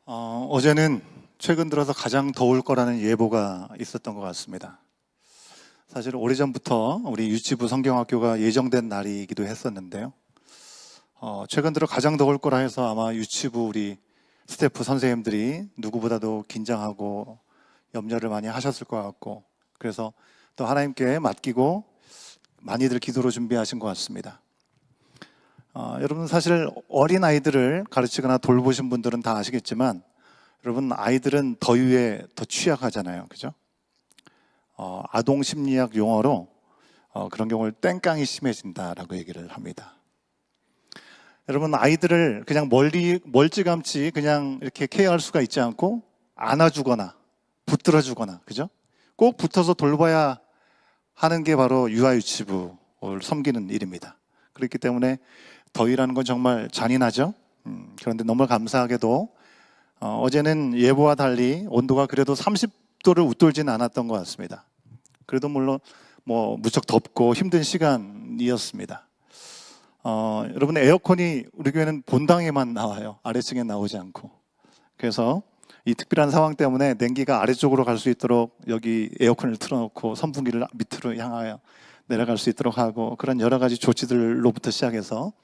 어제는 최근 들어서 가장 더울 거라는 예보가 있었던 것 같습니다. 사실 오래전부터 우리 유치부 성경학교가 예정된 날이기도 했었는데요. 최근 들어 가장 더울 거라 해서 아마 유치부 우리 스태프 선생님들이 누구보다도 긴장하고 염려를 많이 하셨을 것 같고, 그래서 또 하나님께 맡기고 많이들 기도로 준비하신 것 같습니다. 여러분, 사실 어린아이들을 가르치거나 돌보신 분들은 다 아시겠지만, 여러분, 아이들은 더위에 더 취약하잖아요. 그죠? 아동 심리학 용어로 그런 경우를 땡깡이 심해진다라고 얘기를 합니다. 여러분, 아이들을 그냥 멀찌감치 그냥 이렇게 케어할 수가 있지 않고 안아주거나 붙들어주거나, 그죠? 꼭 붙어서 돌봐야 하는 게 바로 유아유치부를 섬기는 일입니다. 그렇기 때문에 더위라는 건 정말 잔인하죠. 그런데 너무 감사하게도 어제는 예보와 달리 온도가 그래도 30도를 웃돌지는 않았던 것 같습니다. 그래도 물론 무척 덥고 힘든 시간이었습니다. 여러분, 에어컨이 우리 교회는 본당에만 나와요. 아래층에 나오지 않고. 그래서 이 특별한 상황 때문에 냉기가 아래쪽으로 갈 수 있도록 여기 에어컨을 틀어놓고 선풍기를 밑으로 향하여 내려갈 수 있도록 하고, 그런 여러 가지 조치들로부터 시작해서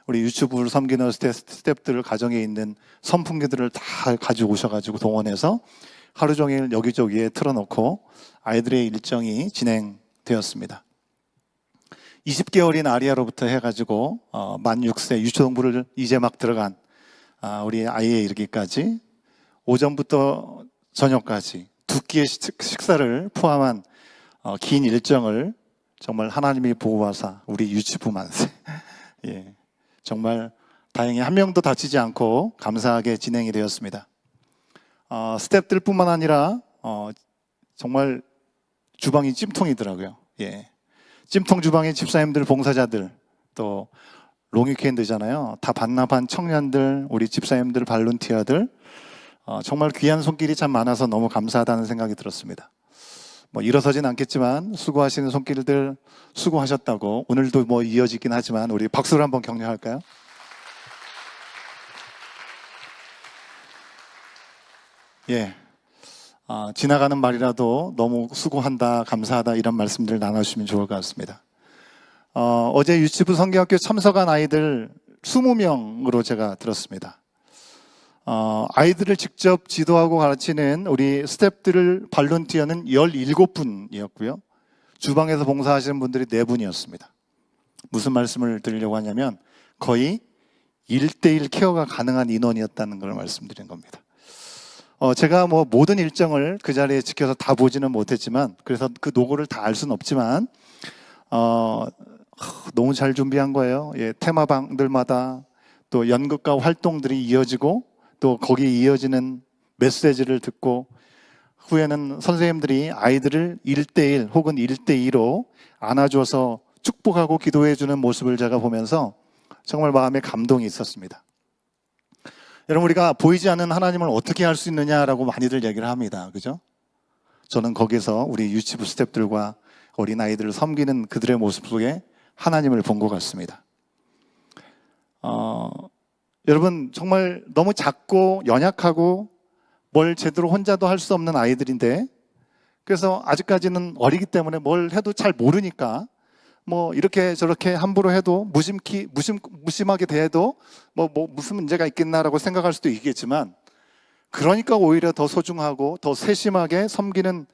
우리 유치부를 섬기는 스태프들 가정에 있는 선풍기들을 다 가지고 오셔가지고 동원해서 하루 종일 여기저기에 틀어놓고 아이들의 일정이 진행되었습니다. 20개월인 아리아로부터 해가지고 만 6세 유초등부를 이제 막 들어간 우리 아이에 이르기까지 오전부터 저녁까지 두 끼의 식사를 포함한 긴 일정을 정말 하나님이 보호하사 우리 유치부 만세 예, 정말 다행히 한 명도 다치지 않고 감사하게 진행이 되었습니다. 스태프들뿐만 아니라 정말 주방이 찜통이더라고요. 예. 찜통 주방의 집사님들, 봉사자들, 또 롱위켄드잖아요. 다 반납한 청년들, 우리 집사님들, 발룬티아들, 정말 귀한 손길이 참 많아서 너무 감사하다는 생각이 들었습니다. 일어서진 않겠지만 수고하시는 손길들 수고하셨다고, 오늘도 이어지긴 하지만 우리 박수를 한번 격려할까요? 예. 지나가는 말이라도 너무 수고한다, 감사하다 이런 말씀들 나눠주시면 좋을 것 같습니다. 어제 유치부 성경학교 참석한 아이들 20명으로 제가 들었습니다. 아이들을 직접 지도하고 가르치는 우리 스태프들을 발룬티어는 17분이었고요. 주방에서 봉사하시는 분들이 4분이었습니다. 무슨 말씀을 드리려고 하냐면 거의 1:1 케어가 가능한 인원이었다는 걸 말씀드린 겁니다. 제가 모든 일정을 그 자리에 지켜서 다 보지는 못했지만, 그래서 그 노고를 다 알 수는 없지만 너무 잘 준비한 거예요. 예, 테마방들마다 또 연극과 활동들이 이어지고, 또 거기에 이어지는 메시지를 듣고, 후에는 선생님들이 아이들을 1:1 혹은 1:2로 안아줘서 축복하고 기도해주는 모습을 제가 보면서 정말 마음에 감동이 있었습니다. 여러분, 우리가 보이지 않는 하나님을 어떻게 알 수 있느냐라고 많이들 얘기를 합니다. 그죠? 저는 거기서 우리 유치부 스태프들과 어린아이들을 섬기는 그들의 모습 속에 하나님을 본 것 같습니다. 여러분, 정말 너무 작고 연약하고 뭘 제대로 혼자도 할 수 없는 아이들인데, 그래서 아직까지는 어리기 때문에 뭘 해도 잘 모르니까 이렇게 저렇게 함부로 해도 무심하게 대해도 무슨 문제가 있겠나라고 생각할 수도 있겠지만, 그러니까 오히려 더 소중하고 더 세심하게 섬기는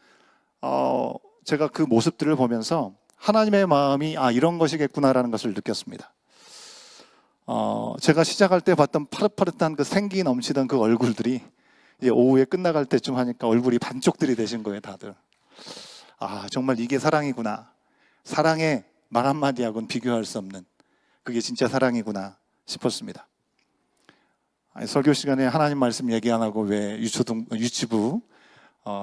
제가 그 모습들을 보면서 하나님의 마음이 이런 것이겠구나라는 것을 느꼈습니다. 제가 시작할 때 봤던 파릇파릇한 그 생기 넘치던 그 얼굴들이 이제 오후에 끝나갈 때쯤 하니까 얼굴이 반쪽들이 되신 거예요, 다들. 정말 이게 사랑이구나. 사랑의 말 한마디하고는 비교할 수 없는, 그게 진짜 사랑이구나 싶었습니다. 설교 시간에 하나님 말씀 얘기 안 하고 왜 유치부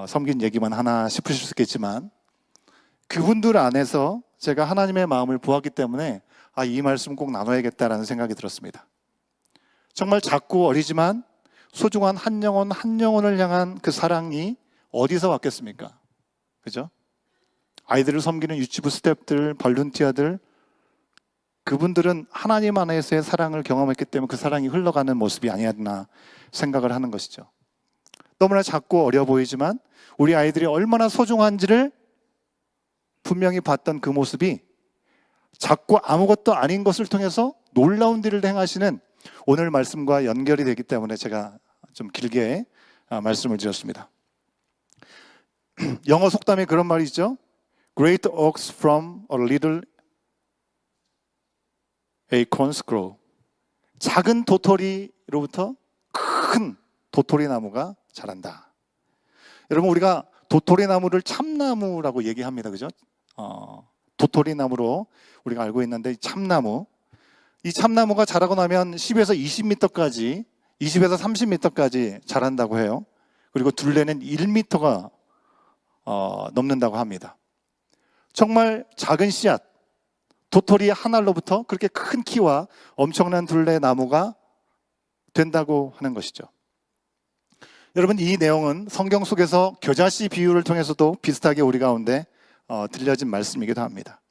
섬긴 얘기만 하나 싶으실 수 있겠지만, 그분들 안에서 제가 하나님의 마음을 보았기 때문에 이 말씀 꼭 나눠야겠다라는 생각이 들었습니다. 정말 작고 어리지만 소중한 한 영혼 한 영혼을 향한 그 사랑이 어디서 왔겠습니까? 그죠? 아이들을 섬기는 유치부 스태프들, 발룬티아들, 그분들은 하나님 안에서의 사랑을 경험했기 때문에 그 사랑이 흘러가는 모습이 아니었나 생각을 하는 것이죠. 너무나 작고 어려 보이지만 우리 아이들이 얼마나 소중한지를 분명히 봤던 그 모습이 작고 아무것도 아닌 것을 통해서 놀라운 일을 행하시는 오늘 말씀과 연결이 되기 때문에 제가 좀 길게 말씀을 드렸습니다. 영어 속담에 그런 말이 있죠. Great oaks from a little acorns grow. 작은 도토리로부터 큰 도토리 나무가 자란다. 여러분, 우리가 도토리 나무를 참나무라고 얘기합니다. 그죠? 도토리 나무로 우리가 알고 있는데 이 참나무가 자라고 나면 10에서 20m까지 20에서 30m까지 자란다고 해요. 그리고 둘레는 1m가 넘는다고 합니다. 정말 작은 씨앗, 도토리 한 알로부터 그렇게 큰 키와 엄청난 둘레 나무가 된다고 하는 것이죠. 여러분, 이 내용은 성경 속에서 겨자씨 비유를 통해서도 비슷하게 우리 가운데 들려진 말씀이기도 합니다.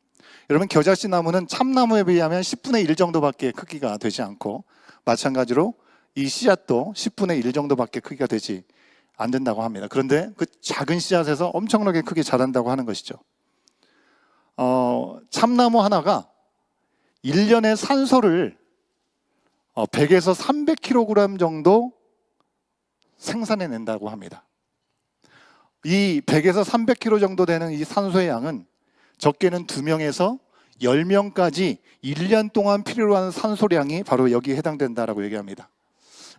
여러분, 겨자씨 나무는 참나무에 비하면 10분의 1 정도밖에 크기가 되지 않고, 마찬가지로 이 씨앗도 10분의 1 정도밖에 크기가 되지 않는다고 합니다. 그런데 그 작은 씨앗에서 엄청나게 크게 자란다고 하는 것이죠. 참나무 하나가 1년의 산소를 100에서 300kg 정도 생산해낸다고 합니다. 이 100에서 300kg 정도 되는 이 산소의 양은 적게는 2명에서 10명까지 1년 동안 필요로 하는 산소량이 바로 여기에 해당된다라고 얘기합니다.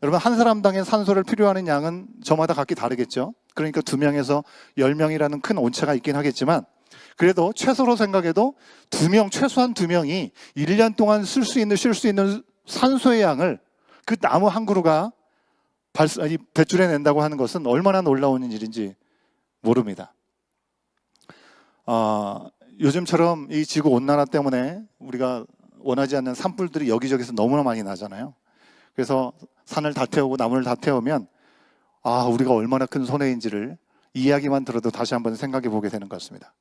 여러분, 한 사람당의 산소를 필요하는 양은 저마다 각기 다르겠죠. 그러니까 2명에서 10명이라는 큰 온차가 있긴 하겠지만, 그래도 최소로 생각해도 최소한 2명이 1년 동안 쉴 수 있는 산소의 양을 그 나무 한 그루가 배출해낸다고 하는 것은 얼마나 놀라운 일인지 모릅니다. 요즘처럼 이 지구 온난화 때문에 우리가 원하지 않는 산불들이 여기저기서 너무나 많이 나잖아요. 그래서 산을 다 태우고 나무를 다 태우면 우리가 얼마나 큰 손해인지를 이야기만 들어도 다시 한번 생각해 보게 되는 것 같습니다.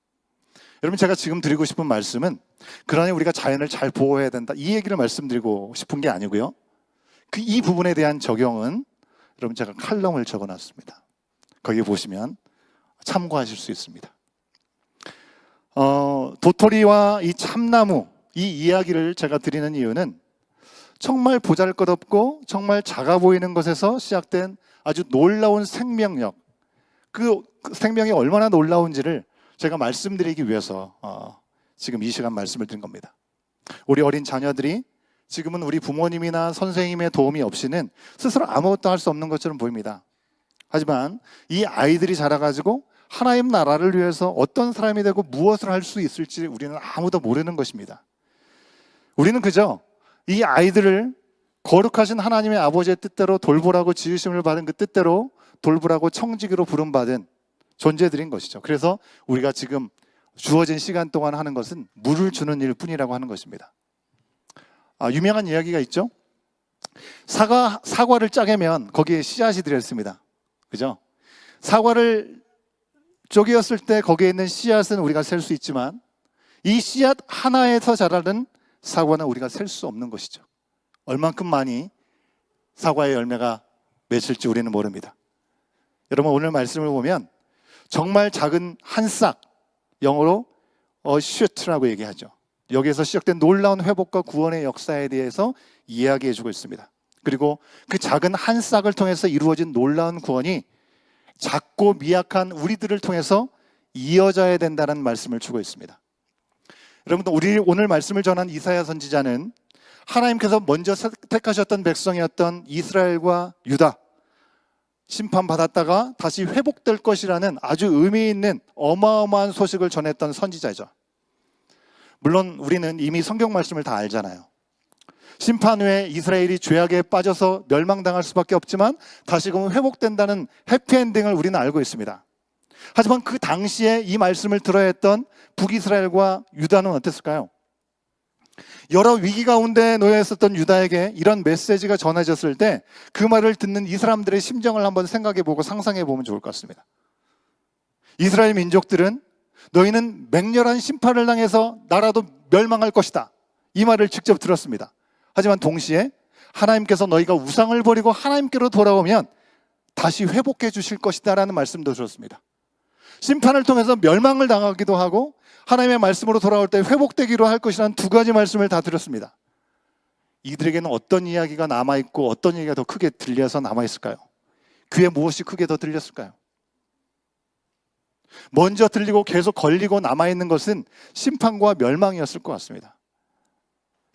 여러분, 제가 지금 드리고 싶은 말씀은 그러니 우리가 자연을 잘 보호해야 된다, 이 얘기를 말씀드리고 싶은 게 아니고요. 이 부분에 대한 적용은 여러분, 제가 칼럼을 적어놨습니다. 거기 보시면 참고하실 수 있습니다. 도토리와 이 참나무, 이 이야기를 제가 드리는 이유는 정말 보잘것없고 정말 작아 보이는 것에서 시작된 아주 놀라운 생명력, 그 생명이 얼마나 놀라운지를 제가 말씀드리기 위해서 지금 이 시간 말씀을 드린 겁니다. 우리 어린 자녀들이 지금은 우리 부모님이나 선생님의 도움이 없이는 스스로 아무것도 할 수 없는 것처럼 보입니다. 하지만 이 아이들이 자라가지고 하나님 나라를 위해서 어떤 사람이 되고 무엇을 할 수 있을지 우리는 아무도 모르는 것입니다. 우리는 그저 이 아이들을 거룩하신 하나님의 아버지의 뜻대로 돌보라고 지으심을 받은 그 뜻대로 돌보라고 청지기로 부름받은 존재들인 것이죠. 그래서 우리가 지금 주어진 시간 동안 하는 것은 물을 주는 일 뿐이라고 하는 것입니다. 유명한 이야기가 있죠. 사과를 짜게면 거기에 씨앗이 들어있습니다. 그죠? 사과를 쪼개었을 때 거기에 있는 씨앗은 우리가 셀 수 있지만 이 씨앗 하나에서 자라는 사과는 우리가 셀 수 없는 것이죠. 얼만큼 많이 사과의 열매가 맺힐지 우리는 모릅니다. 여러분, 오늘 말씀을 보면 정말 작은 한 싹, 영어로 shoot라고 얘기하죠. 여기에서 시작된 놀라운 회복과 구원의 역사에 대해서 이야기해주고 있습니다. 그리고 그 작은 한 싹을 통해서 이루어진 놀라운 구원이 작고 미약한 우리들을 통해서 이어져야 된다는 말씀을 주고 있습니다. 여러분, 우리 오늘 말씀을 전한 이사야 선지자는 하나님께서 먼저 택하셨던 백성이었던 이스라엘과 유다, 심판받았다가 다시 회복될 것이라는 아주 의미 있는 어마어마한 소식을 전했던 선지자죠. 물론 우리는 이미 성경 말씀을 다 알잖아요. 심판 후에 이스라엘이 죄악에 빠져서 멸망당할 수밖에 없지만 다시금 회복된다는 해피엔딩을 우리는 알고 있습니다. 하지만 그 당시에 이 말씀을 들어야 했던 북이스라엘과 유다는 어땠을까요? 여러 위기 가운데 놓여 있었던 유다에게 이런 메시지가 전해졌을 때 그 말을 듣는 이 사람들의 심정을 한번 생각해보고 상상해보면 좋을 것 같습니다. 이스라엘 민족들은 너희는 맹렬한 심판을 당해서 나라도 멸망할 것이다, 이 말을 직접 들었습니다. 하지만 동시에 하나님께서 너희가 우상을 버리고 하나님께로 돌아오면 다시 회복해 주실 것이다라는 말씀도 들었습니다. 심판을 통해서 멸망을 당하기도 하고 하나님의 말씀으로 돌아올 때 회복되기로 할 것이라는 두 가지 말씀을 다 드렸습니다. 이들에게는 어떤 이야기가 남아있고 어떤 얘기가 더 크게 들려서 남아있을까요? 귀에 무엇이 크게 더 들렸을까요? 먼저 들리고 계속 걸리고 남아있는 것은 심판과 멸망이었을 것 같습니다.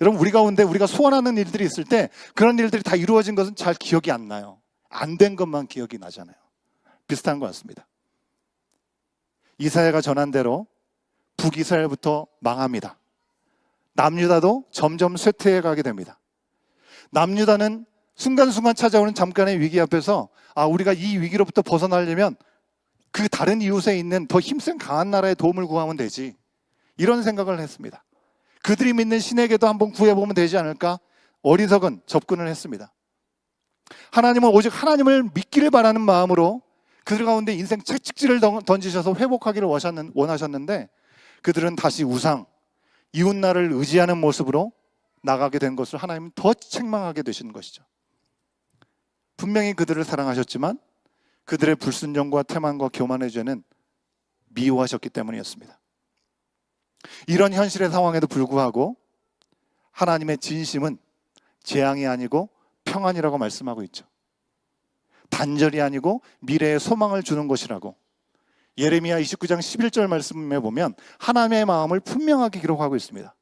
여러분, 우리 가운데 우리가 소원하는 일들이 있을 때 그런 일들이 다 이루어진 것은 잘 기억이 안 나요. 안 된 것만 기억이 나잖아요. 비슷한 것 같습니다. 이사야가 전한 대로 북이스라엘부터 망합니다. 남유다도 점점 쇠퇴해 가게 됩니다. 남유다는 순간순간 찾아오는 잠깐의 위기 앞에서 우리가 이 위기로부터 벗어나려면 그 다른 이웃에 있는 더 힘센 강한 나라의 도움을 구하면 되지, 이런 생각을 했습니다. 그들이 믿는 신에게도 한번 구해보면 되지 않을까, 어리석은 접근을 했습니다. 하나님은 오직 하나님을 믿기를 바라는 마음으로 그들 가운데 인생 채찍질을 던지셔서 회복하기를 원하셨는데 그들은 다시 우상, 이웃나라를 의지하는 모습으로 나가게 된 것을 하나님은 더 책망하게 되시는 것이죠. 분명히 그들을 사랑하셨지만 그들의 불순종과 태만과 교만의 죄는 미워하셨기 때문이었습니다. 이런 현실의 상황에도 불구하고 하나님의 진심은 재앙이 아니고 평안이라고 말씀하고 있죠. 단절이 아니고 미래의 소망을 주는 것이라고 예레미야 29장 11절 말씀에 보면 하나님의 마음을 분명하게 기록하고 있습니다.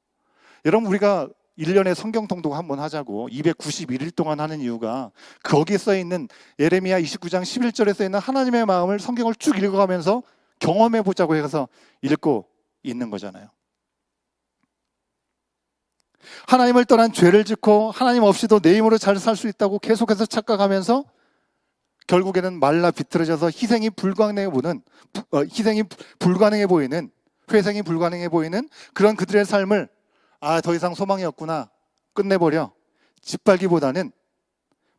여러분, 우리가 1년에 성경 통독 한번 하자고 291일 동안 하는 이유가 거기에 써 있는 예레미야 29장 11절에 써 있는 하나님의 마음을 성경을 쭉 읽어가면서 경험해 보자고 해서 읽고 있는 거잖아요. 하나님을 떠난 죄를 짓고 하나님 없이도 내 힘으로 잘 살 수 있다고 계속해서 착각하면서 결국에는 말라 비틀어져서 희생이 불가능해 보이는 회생이 불가능해 보이는 그런 그들의 삶을 더 이상 소망이 없구나, 끝내버려, 짓밟기보다는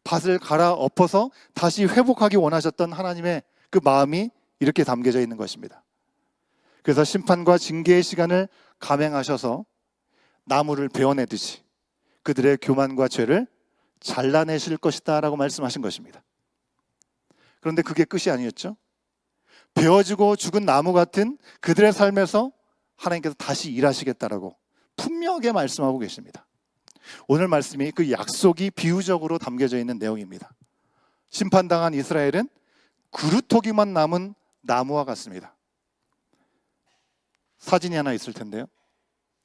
밭을 갈아엎어서 다시 회복하기 원하셨던 하나님의 그 마음이 이렇게 담겨져 있는 것입니다. 그래서 심판과 징계의 시간을 감행하셔서 나무를 베어내듯이 그들의 교만과 죄를 잘라내실 것이다 라고 말씀하신 것입니다. 그런데 그게 끝이 아니었죠. 베어지고 죽은 나무 같은 그들의 삶에서 하나님께서 다시 일하시겠다라고 분명하게 말씀하고 계십니다. 오늘 말씀이 그 약속이 비유적으로 담겨져 있는 내용입니다. 심판당한 이스라엘은 그루터기만 남은 나무와 같습니다. 사진이 하나 있을 텐데요.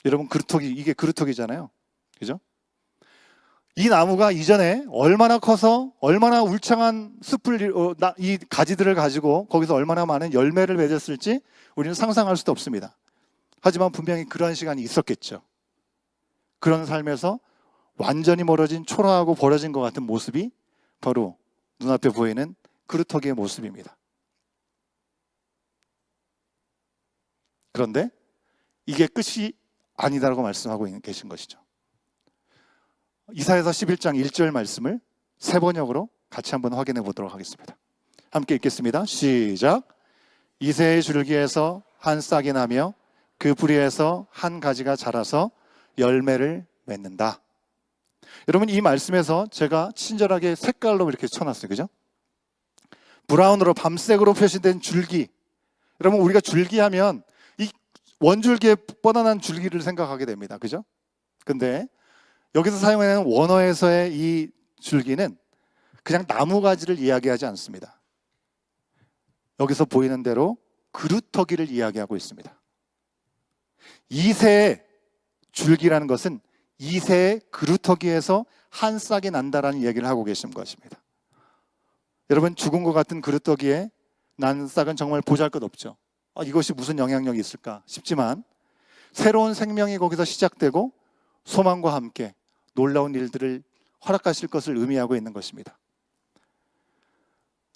여러분, 이게 그루터기잖아요. 그죠? 이 나무가 이전에 얼마나 커서 얼마나 울창한 이 가지들을 가지고 거기서 얼마나 많은 열매를 맺었을지 우리는 상상할 수도 없습니다. 하지만 분명히 그런 시간이 있었겠죠. 그런 삶에서 완전히 멀어진, 초라하고 벌어진 것 같은 모습이 바로 눈앞에 보이는 그루터기의 모습입니다. 그런데 이게 끝이 아니다라고 말씀하고 계신 것이죠. 이사야서 11장 1절 말씀을 세 번역으로 같이 한번 확인해 보도록 하겠습니다. 함께 읽겠습니다. 시작. 이새의 줄기에서 한 싹이 나며 그 뿌리에서 한 가지가 자라서 열매를 맺는다. 여러분, 이 말씀에서 제가 친절하게 색깔로 이렇게 쳐놨어요. 그죠? 브라운으로 밤색으로 표시된 줄기. 여러분, 우리가 줄기하면 이 원줄기에 뻗어난 줄기를 생각하게 됩니다. 그죠? 근데 여기서 사용하는 원어에서의 이 줄기는 그냥 나무가지를 이야기하지 않습니다. 여기서 보이는 대로 그루터기를 이야기하고 있습니다. 이새의 줄기라는 것은 이새의 그루터기에서 한 싹이 난다라는 얘기를 하고 계신 것입니다. 여러분, 죽은 것 같은 그루터기에 난 싹은 정말 보잘것없죠. 이것이 무슨 영향력이 있을까 싶지만 새로운 생명이 거기서 시작되고 소망과 함께 놀라운 일들을 허락하실 것을 의미하고 있는 것입니다.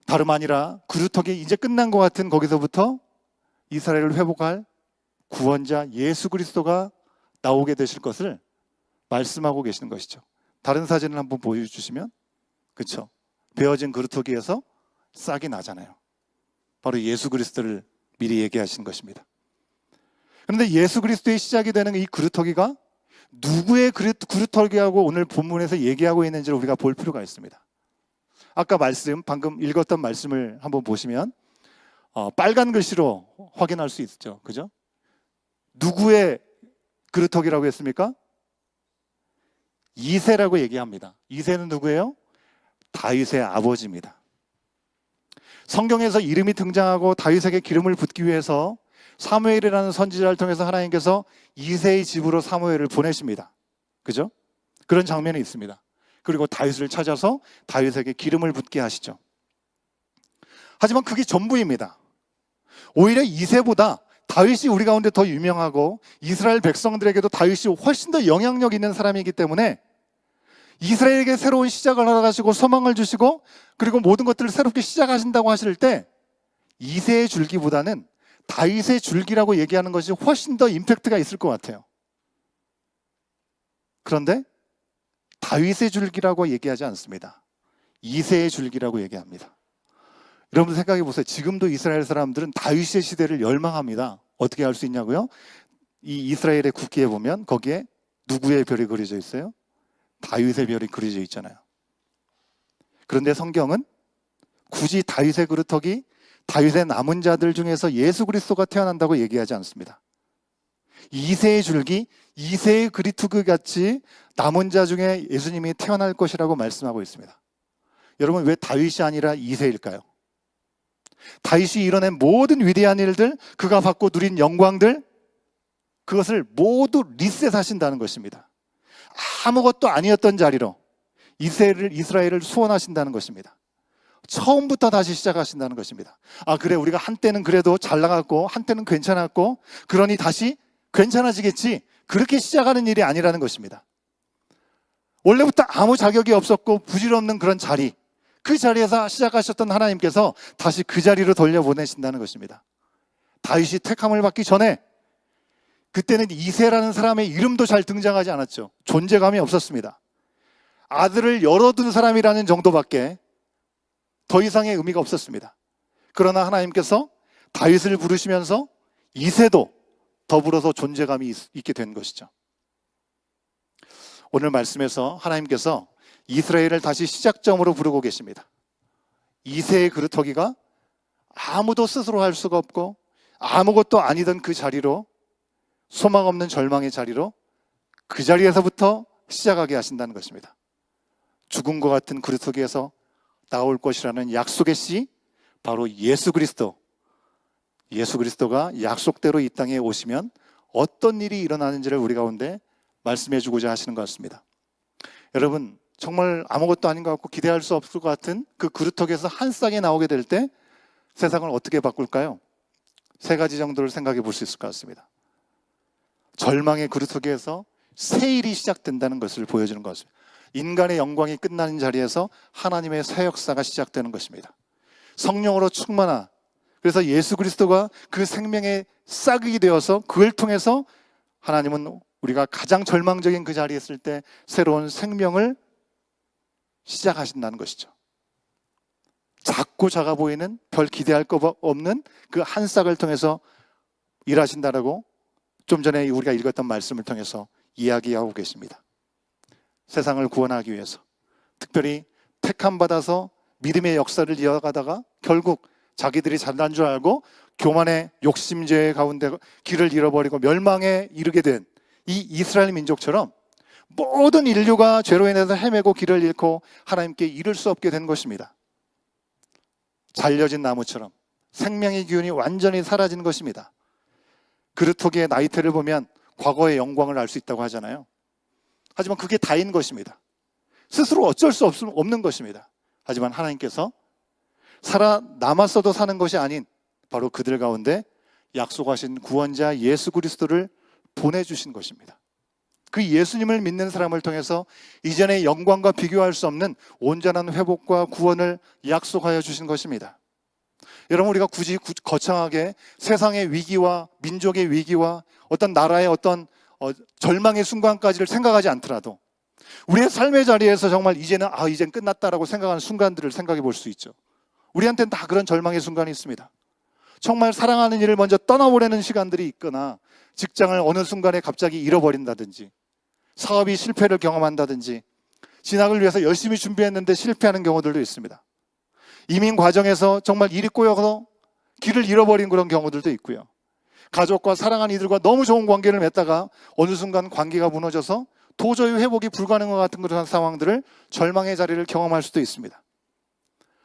다름 아니라 그루터기 이제 끝난 것 같은 거기서부터 이스라엘을 회복할 구원자 예수 그리스도가 나오게 되실 것을 말씀하고 계시는 것이죠. 다른 사진을 한번 보여주시면, 그렇죠? 베어진 그루터기에서 싹이 나잖아요. 바로 예수 그리스도를 미리 얘기하신 것입니다. 그런데 예수 그리스도의 시작이 되는 이 그루터기가 누구의 그루터기하고 오늘 본문에서 얘기하고 있는지를 우리가 볼 필요가 있습니다. 아까 방금 읽었던 말씀을 한번 보시면 빨간 글씨로 확인할 수 있죠. 그죠? 누구의 그루터기라고 했습니까? 이새라고 얘기합니다. 이새는 누구예요? 다윗의 아버지입니다. 성경에서 이름이 등장하고 다윗에게 기름을 붓기 위해서 사무엘이라는 선지자를 통해서 하나님께서 이새의 집으로 사무엘을 보내십니다. 그죠? 그런 장면이 있습니다. 그리고 다윗을 찾아서 다윗에게 기름을 붓게 하시죠. 하지만 그게 전부입니다. 오히려 이새보다 다윗이 우리 가운데 더 유명하고 이스라엘 백성들에게도 다윗이 훨씬 더 영향력 있는 사람이기 때문에 이스라엘에게 새로운 시작을 허락하시고 소망을 주시고 그리고 모든 것들을 새롭게 시작하신다고 하실 때 이새의 줄기보다는 다윗의 줄기라고 얘기하는 것이 훨씬 더 임팩트가 있을 것 같아요. 그런데 다윗의 줄기라고 얘기하지 않습니다. 이새의 줄기라고 얘기합니다. 여러분 생각해 보세요. 지금도 이스라엘 사람들은 다윗의 시대를 열망합니다. 어떻게 할 수 있냐고요? 이 이스라엘의 국기에 보면 거기에 누구의 별이 그려져 있어요? 다윗의 별이 그려져 있잖아요. 그런데 성경은 굳이 다윗의 그루터기, 다윗의 남은 자들 중에서 예수 그리스도가 태어난다고 얘기하지 않습니다. 이새의 줄기, 이새의 그루터기 같이 남은 자 중에 예수님이 태어날 것이라고 말씀하고 있습니다. 여러분 왜 다윗이 아니라 이새일까요? 다윗이 이뤄낸 모든 위대한 일들, 그가 받고 누린 영광들, 그것을 모두 리셋하신다는 것입니다. 아무것도 아니었던 자리로 이스라엘을 소원하신다는 것입니다. 처음부터 다시 시작하신다는 것입니다. 그래 우리가 한때는 그래도 잘 나갔고 한때는 괜찮았고 그러니 다시 괜찮아지겠지, 그렇게 시작하는 일이 아니라는 것입니다. 원래부터 아무 자격이 없었고 부질없는 그런 자리, 그 자리에서 시작하셨던 하나님께서 다시 그 자리로 돌려보내신다는 것입니다. 다윗이 택함을 받기 전에 그때는 이새라는 사람의 이름도 잘 등장하지 않았죠. 존재감이 없었습니다. 아들을 열어둔 사람이라는 정도밖에 더 이상의 의미가 없었습니다. 그러나 하나님께서 다윗을 부르시면서 이새도 더불어서 존재감이 있게 된 것이죠. 오늘 말씀에서 하나님께서 이스라엘을 다시 시작점으로 부르고 계십니다. 이새의 그루터기가 아무도 스스로 할 수가 없고 아무것도 아니던 그 자리로, 소망 없는 절망의 자리로 그 자리에서부터 시작하게 하신다는 것입니다. 죽은 것 같은 그루터기에서 나올 것이라는 약속의 씨, 바로 예수 그리스도. 예수 그리스도가 약속대로 이 땅에 오시면 어떤 일이 일어나는지를 우리 가운데 말씀해 주고자 하시는 것 같습니다. 여러분 정말 아무것도 아닌 것 같고 기대할 수 없을 것 같은 그 그루터기에서 한 쌍이 나오게 될 때 세상을 어떻게 바꿀까요? 세 가지 정도를 생각해 볼 수 있을 것 같습니다. 절망의 그루터기에서 새 일이 시작된다는 것을 보여주는 것 같습니다. 인간의 영광이 끝나는 자리에서 하나님의 새 역사가 시작되는 것입니다. 성령으로 충만한, 그래서 예수 그리스도가 그 생명의 싹이 되어서 그걸 통해서 하나님은 우리가 가장 절망적인 그 자리에 있을 때 새로운 생명을 시작하신다는 것이죠. 작고 작아 보이는, 별 기대할 것 없는 그 한 싹을 통해서 일하신다라고 좀 전에 우리가 읽었던 말씀을 통해서 이야기하고 계십니다. 세상을 구원하기 위해서, 특별히 택함 받아서 믿음의 역사를 이어가다가 결국 자기들이 잘난 줄 알고 교만의 욕심죄 가운데 길을 잃어버리고 멸망에 이르게 된 이 이스라엘 민족처럼 모든 인류가 죄로 인해서 헤매고 길을 잃고 하나님께 이를 수 없게 된 것입니다. 잘려진 나무처럼 생명의 기운이 완전히 사라진 것입니다. 그루터기의 나이테를 보면 과거의 영광을 알 수 있다고 하잖아요. 하지만 그게 다인 것입니다. 스스로 어쩔 수 없는 것입니다. 하지만 하나님께서 살아남았어도 사는 것이 아닌 바로 그들 가운데 약속하신 구원자 예수 그리스도를 보내주신 것입니다. 그 예수님을 믿는 사람을 통해서 이전의 영광과 비교할 수 없는 온전한 회복과 구원을 약속하여 주신 것입니다. 여러분 우리가 굳이 거창하게 세상의 위기와 민족의 위기와 어떤 나라의 어떤 절망의 순간까지를 생각하지 않더라도 우리의 삶의 자리에서 정말 이제는 이젠 끝났다라고 생각하는 순간들을 생각해 볼 수 있죠. 우리한테는 다 그런 절망의 순간이 있습니다. 정말 사랑하는 일을 먼저 떠나보려는 시간들이 있거나 직장을 어느 순간에 갑자기 잃어버린다든지 사업이 실패를 경험한다든지 진학을 위해서 열심히 준비했는데 실패하는 경우들도 있습니다. 이민 과정에서 정말 일이 꼬여서 길을 잃어버린 그런 경우들도 있고요. 가족과 사랑하는 이들과 너무 좋은 관계를 맺다가 어느 순간 관계가 무너져서 도저히 회복이 불가능한 것 같은 그런 상황들을 절망의 자리를 경험할 수도 있습니다.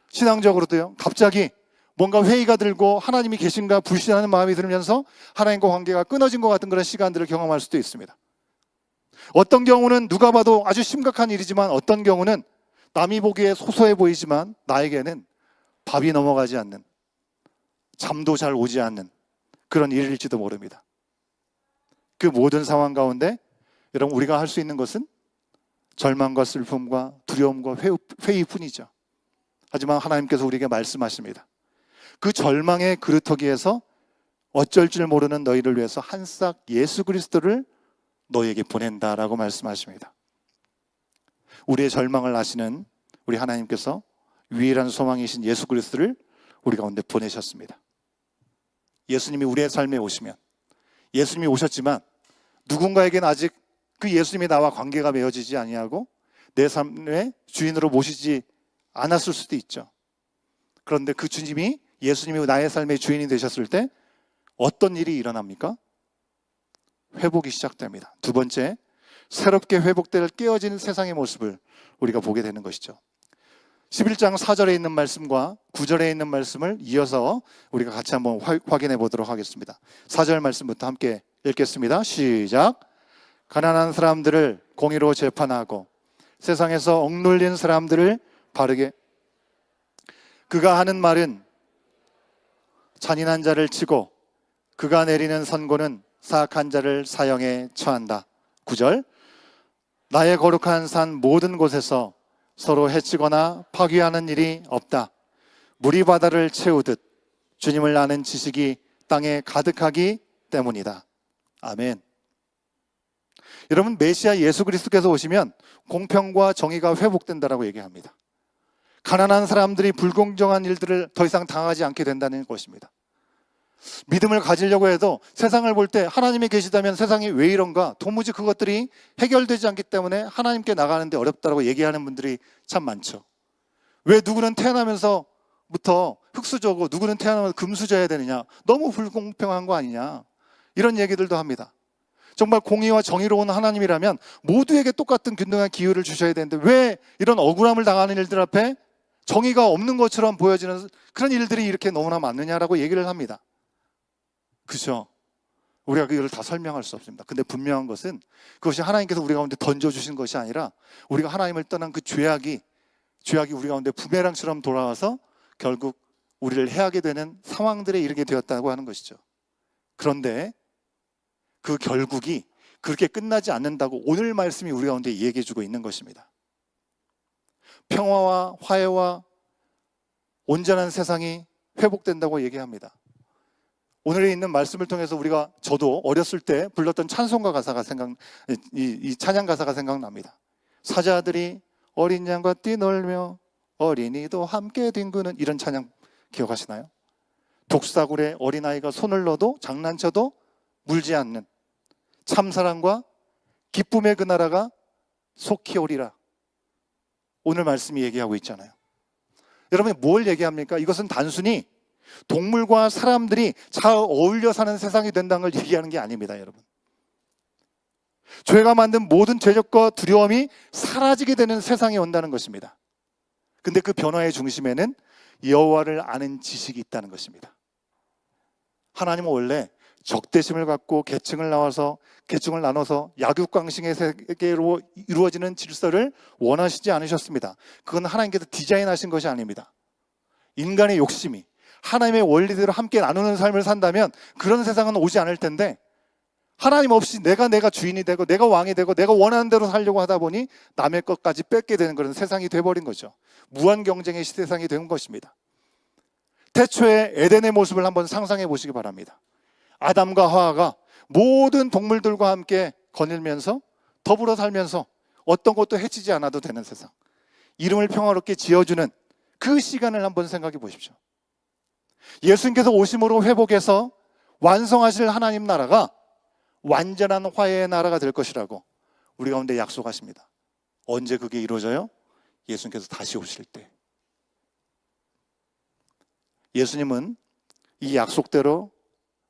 신앙적으로도요. 갑자기 뭔가 회의가 들고 하나님이 계신가 불신하는 마음이 들면서 하나님과 관계가 끊어진 것 같은 그런 시간들을 경험할 수도 있습니다. 어떤 경우는 누가 봐도 아주 심각한 일이지만 어떤 경우는 남이 보기에 소소해 보이지만 나에게는 밥이 넘어가지 않는, 잠도 잘 오지 않는 그런 일일지도 모릅니다. 그 모든 상황 가운데 여러분 우리가 할 수 있는 것은 절망과 슬픔과 두려움과 회의뿐이죠. 하지만 하나님께서 우리에게 말씀하십니다. 그 절망의 그루터기에서 어쩔 줄 모르는 너희를 위해서 한 싹 예수 그리스도를 너희에게 보낸다라고 말씀하십니다. 우리의 절망을 아시는 우리 하나님께서 유일한 소망이신 예수 그리스도를 우리 가운데 보내셨습니다. 예수님이 우리의 삶에 오시면, 예수님이 오셨지만 누군가에게는 아직 그 예수님이 나와 관계가 맺어지지 아니하고 내 삶의 주인으로 모시지 않았을 수도 있죠. 그런데 그 주님이, 예수님이 나의 삶의 주인이 되셨을 때 어떤 일이 일어납니까? 회복이 시작됩니다. 두 번째, 새롭게 회복될 깨어진 세상의 모습을 우리가 보게 되는 것이죠. 11장 4절에 있는 말씀과 9절에 있는 말씀을 이어서 우리가 같이 한번 확인해 보도록 하겠습니다. 4절 말씀부터 함께 읽겠습니다. 시작. 가난한 사람들을 공의로 재판하고 세상에서 억눌린 사람들을 바르게, 그가 하는 말은 잔인한 자를 치고 그가 내리는 선고는 사악한 자를 사형에 처한다. 9절. 나의 거룩한 산 모든 곳에서 서로 해치거나 파괴하는 일이 없다. 물이 바다를 채우듯 주님을 아는 지식이 땅에 가득하기 때문이다. 아멘. 여러분, 메시아 예수 그리스도께서 오시면 공평과 정의가 회복된다라고 얘기합니다. 가난한 사람들이 불공정한 일들을 더 이상 당하지 않게 된다는 것입니다. 믿음을 가지려고 해도 세상을 볼 때 하나님이 계시다면 세상이 왜 이런가, 도무지 그것들이 해결되지 않기 때문에 하나님께 나가는데 어렵다고 얘기하는 분들이 참 많죠. 왜 누구는 태어나면서부터 흙수저고 누구는 태어나면서 금수저야 되느냐, 너무 불공평한 거 아니냐, 이런 얘기들도 합니다. 정말 공의와 정의로운 하나님이라면 모두에게 똑같은 균등한 기회를 주셔야 되는데 왜 이런 억울함을 당하는 일들 앞에 정의가 없는 것처럼 보여지는 그런 일들이 이렇게 너무나 많느냐라고 얘기를 합니다. 그죠? 우리가 그걸 다 설명할 수 없습니다. 근데 분명한 것은 그것이 하나님께서 우리 가운데 던져주신 것이 아니라 우리가 하나님을 떠난 그 죄악이 우리 가운데 부메랑처럼 돌아와서 결국 우리를 해하게 되는 상황들에 이르게 되었다고 하는 것이죠. 그런데 그 결국이 그렇게 끝나지 않는다고 오늘 말씀이 우리 가운데 얘기해주고 있는 것입니다. 평화와 화해와 온전한 세상이 회복된다고 얘기합니다. 오늘에 있는 말씀을 통해서 저도 어렸을 때 불렀던 찬송가 가사가 이 찬양 가사가 생각납니다. 사자들이 어린 양과 뛰놀며 어린이도 함께 뒹구는, 이런 찬양 기억하시나요? 독사굴에 어린아이가 손을 넣어도 장난쳐도 물지 않는 참사랑과 기쁨의 그 나라가 속히 오리라. 오늘 말씀이 얘기하고 있잖아요. 여러분이 뭘 얘기합니까? 이것은 단순히 동물과 사람들이 잘 어울려 사는 세상이 된다는 걸 얘기하는 게 아닙니다, 여러분. 죄가 만든 모든 죄적과 두려움이 사라지게 되는 세상이 온다는 것입니다. 근데 그 변화의 중심에는 여호와를 아는 지식이 있다는 것입니다. 하나님은 원래 적대심을 갖고 계층을 나눠서 약육강식의 세계로 이루어지는 질서를 원하시지 않으셨습니다. 그건 하나님께서 디자인하신 것이 아닙니다. 인간의 욕심이 하나님의 원리대로 함께 나누는 삶을 산다면 그런 세상은 오지 않을 텐데, 하나님 없이 내가 주인이 되고 내가 왕이 되고 내가 원하는 대로 살려고 하다 보니 남의 것까지 뺏게 되는 그런 세상이 돼버린 거죠. 무한 경쟁의 세상이 된 것입니다. 태초의 에덴의 모습을 한번 상상해 보시기 바랍니다. 아담과 하와가 모든 동물들과 함께 거닐면서 더불어 살면서 어떤 것도 해치지 않아도 되는 세상, 이름을 평화롭게 지어주는 그 시간을 한번 생각해 보십시오. 예수님께서 오심으로 회복해서 완성하실 하나님 나라가 완전한 화해의 나라가 될 것이라고 우리 가운데 약속하십니다. 언제 그게 이루어져요? 예수님께서 다시 오실 때. 예수님은 이 약속대로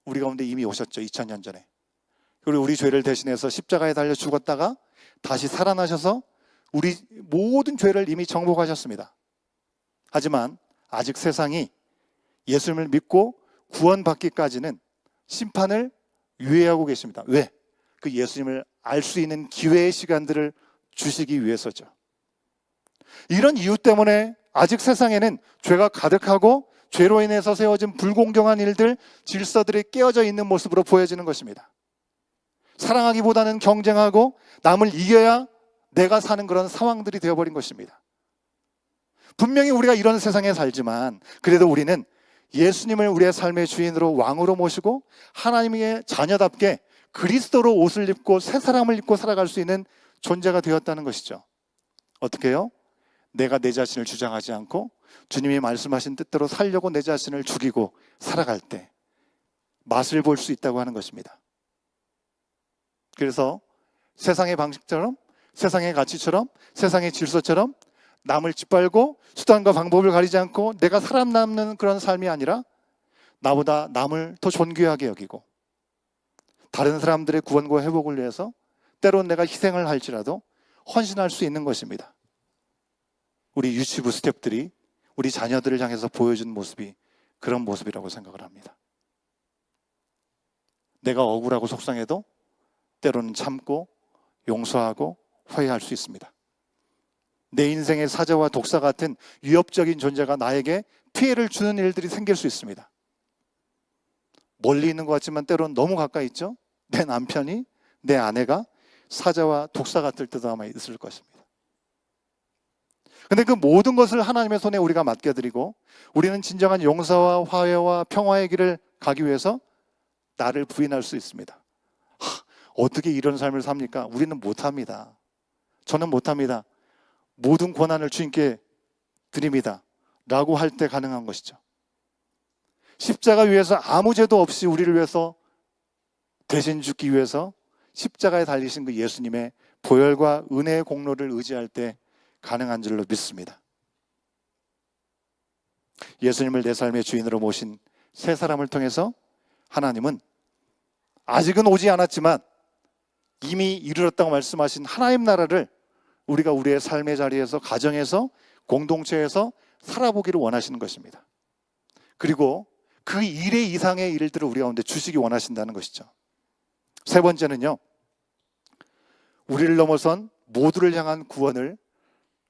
우리 가운데 이미 오셨죠. 2000년 전에. 그리고 우리 죄를 대신해서 십자가에 달려 죽었다가 다시 살아나셔서 우리 모든 죄를 이미 정복하셨습니다. 하지만 아직 세상이 예수님을 믿고 구원받기까지는 심판을 유예하고 계십니다. 왜? 그 예수님을 알 수 있는 기회의 시간들을 주시기 위해서죠. 이런 이유 때문에 아직 세상에는 죄가 가득하고 죄로 인해서 세워진 불공정한 일들, 질서들이 깨어져 있는 모습으로 보여지는 것입니다. 사랑하기보다는 경쟁하고 남을 이겨야 내가 사는 그런 상황들이 되어버린 것입니다. 분명히 우리가 이런 세상에 살지만 그래도 우리는 예수님을 우리의 삶의 주인으로 왕으로 모시고 하나님의 자녀답게 그리스도로 옷을 입고 새 사람을 입고 살아갈 수 있는 존재가 되었다는 것이죠. 어떻게 해요? 내가 내 자신을 주장하지 않고 주님이 말씀하신 뜻대로 살려고 내 자신을 죽이고 살아갈 때 맛을 볼 수 있다고 하는 것입니다. 그래서 세상의 방식처럼, 세상의 가치처럼, 세상의 질서처럼 남을 짓밟고 수단과 방법을 가리지 않고 내가 살아남는 그런 삶이 아니라 나보다 남을 더 존귀하게 여기고 다른 사람들의 구원과 회복을 위해서 때론 내가 희생을 할지라도 헌신할 수 있는 것입니다. 우리 유치부 스태프들이 우리 자녀들을 향해서 보여준 모습이 그런 모습이라고 생각을 합니다. 내가 억울하고 속상해도 때로는 참고 용서하고 화해할 수 있습니다. 내 인생의 사자와 독사 같은 위협적인 존재가 나에게 피해를 주는 일들이 생길 수 있습니다. 멀리 있는 것 같지만 때로는 너무 가까이 있죠. 내 남편이, 내 아내가 사자와 독사 같을 때도 아마 있을 것입니다. 근데 그 모든 것을 하나님의 손에 우리가 맡겨드리고 우리는 진정한 용서와 화해와 평화의 길을 가기 위해서 나를 부인할 수 있습니다. 어떻게 이런 삶을 삽니까? 우리는 못합니다. 저는 못합니다. 모든 권한을 주님께 드립니다. 라고 할 때 가능한 것이죠. 십자가 위에서 아무 죄도 없이 우리를 위해서 대신 죽기 위해서 십자가에 달리신 그 예수님의 보혈과 은혜의 공로를 의지할 때 가능한 줄로 믿습니다. 예수님을 내 삶의 주인으로 모신 세 사람을 통해서 하나님은 아직은 오지 않았지만 이미 이르렀다고 말씀하신 하나님 나라를 우리가 우리의 삶의 자리에서, 가정에서, 공동체에서 살아보기를 원하시는 것입니다. 그리고 그 1회 이상의 일들을 우리 가운데 주시기 원하신다는 것이죠. 세 번째는요, 우리를 넘어선 모두를 향한 구원을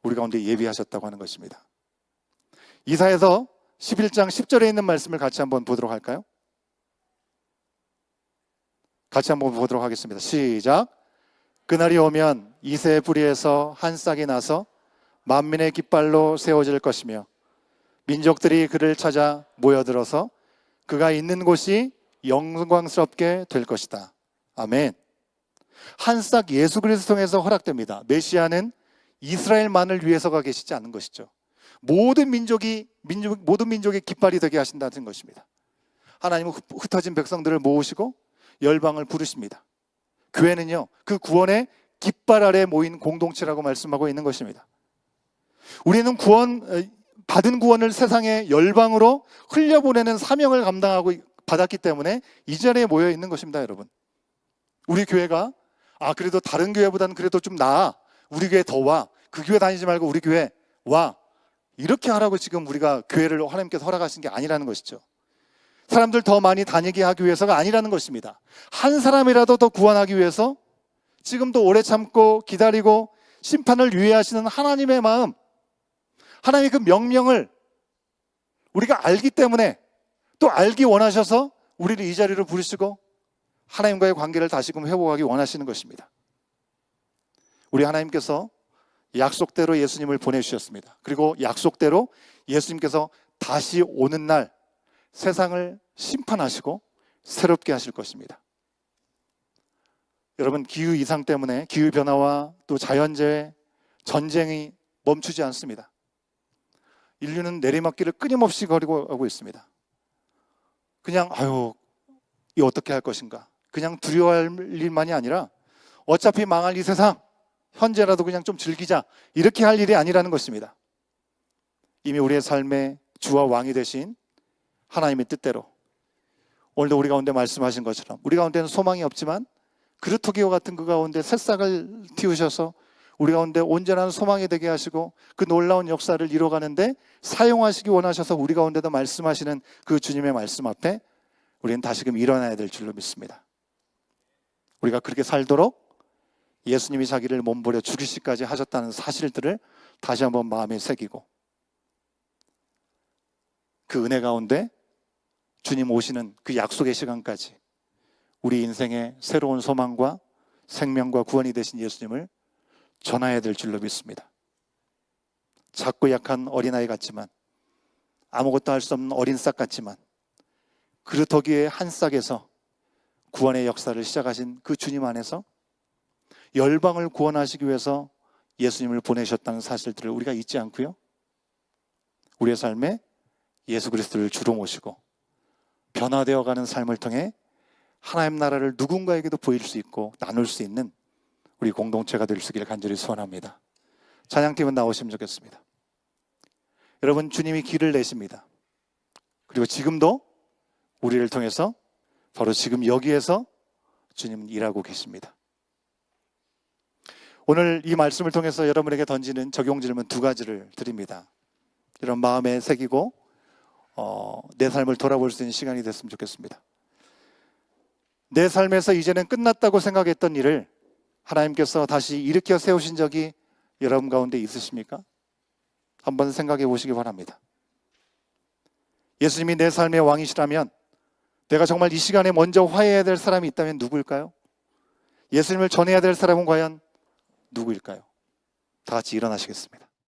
우리 가운데 예비하셨다고 하는 것입니다. 이사야서 11장 10절에 있는 말씀을 같이 한번 보도록 할까요? 같이 한번 보도록 하겠습니다. 시작. 그날이 오면 이새의 뿌리에서 한 싹이 나서 만민의 깃발로 세워질 것이며 민족들이 그를 찾아 모여들어서 그가 있는 곳이 영광스럽게 될 것이다. 아멘. 한 싹 예수 그리스도 통해서 허락됩니다. 메시아는 이스라엘만을 위해서가 계시지 않은 것이죠. 모든 민족의 깃발이 되게 하신다는 것입니다. 하나님은 흩어진 백성들을 모으시고 열방을 부르십니다. 교회는요, 그 구원의 깃발 아래 모인 공동체라고 말씀하고 있는 것입니다. 우리는 받은 구원을 세상의 열방으로 흘려보내는 사명을 감당하고 받았기 때문에 이 자리에 모여 있는 것입니다, 여러분. 우리 교회가 그래도 다른 교회보다는 그래도 좀 나아, 우리 교회 더 와, 그 교회 다니지 말고 우리 교회 와, 이렇게 하라고 지금 우리가 교회를 하나님께서 허락하신 게 아니라는 것이죠. 사람들 더 많이 다니게 하기 위해서가 아니라는 것입니다. 한 사람이라도 더 구원하기 위해서 지금도 오래 참고 기다리고 심판을 유예하시는 하나님의 마음, 하나님의 그 명령을 우리가 알기 때문에 또 알기 원하셔서 우리를 이 자리로 부르시고 하나님과의 관계를 다시금 회복하기 원하시는 것입니다. 우리 하나님께서 약속대로 예수님을 보내주셨습니다. 그리고 약속대로 예수님께서 다시 오는 날 세상을 심판하시고 새롭게 하실 것입니다. 여러분, 기후 이상 때문에 기후 변화와 또 자연재해, 전쟁이 멈추지 않습니다. 인류는 내리막길을 끊임없이 걸고 가고 있습니다. 그냥 이 어떻게 할 것인가, 그냥 두려워할 일만이 아니라 어차피 망할 이 세상 현재라도 그냥 좀 즐기자, 이렇게 할 일이 아니라는 것입니다. 이미 우리의 삶의 주와 왕이 되신 하나님의 뜻대로 오늘도 우리 가운데 말씀하신 것처럼 우리 가운데는 소망이 없지만 그루터기와 같은 그 가운데 새싹을 틔우셔서 우리 가운데 온전한 소망이 되게 하시고 그 놀라운 역사를 이뤄가는데 사용하시기 원하셔서 우리 가운데도 말씀하시는 그 주님의 말씀 앞에 우리는 다시금 일어나야 될 줄로 믿습니다. 우리가 그렇게 살도록 예수님이 자기를 몸버려 죽이시기까지 하셨다는 사실들을 다시 한번 마음에 새기고 그 은혜 가운데 주님 오시는 그 약속의 시간까지 우리 인생의 새로운 소망과 생명과 구원이 되신 예수님을 전해야 될 줄로 믿습니다. 작고 약한 어린아이 같지만 아무것도 할 수 없는 어린 싹 같지만 그루터기의 한 싹에서 구원의 역사를 시작하신 그 주님 안에서 열방을 구원하시기 위해서 예수님을 보내셨다는 사실들을 우리가 잊지 않고요. 우리의 삶에 예수 그리스도를 주로 모시고 변화되어가는 삶을 통해 하나님 나라를 누군가에게도 보일 수 있고 나눌 수 있는 우리 공동체가 될 수 있기를 간절히 소원합니다. 찬양팀은 나오시면 좋겠습니다. 여러분, 주님이 길을 내십니다. 그리고 지금도 우리를 통해서 바로 지금 여기에서 주님은 일하고 계십니다. 오늘 이 말씀을 통해서 여러분에게 던지는 적용 질문 2가지를 드립니다. 이런 마음에 새기고 내 삶을 돌아볼 수 있는 시간이 됐으면 좋겠습니다. 내 삶에서 이제는 끝났다고 생각했던 일을 하나님께서 다시 일으켜 세우신 적이 여러분 가운데 있으십니까? 한번 생각해 보시기 바랍니다. 예수님이 내 삶의 왕이시라면 내가 정말 이 시간에 먼저 화해해야 될 사람이 있다면 누구일까요? 예수님을 전해야 될 사람은 과연 누구일까요? 다 같이 일어나시겠습니다.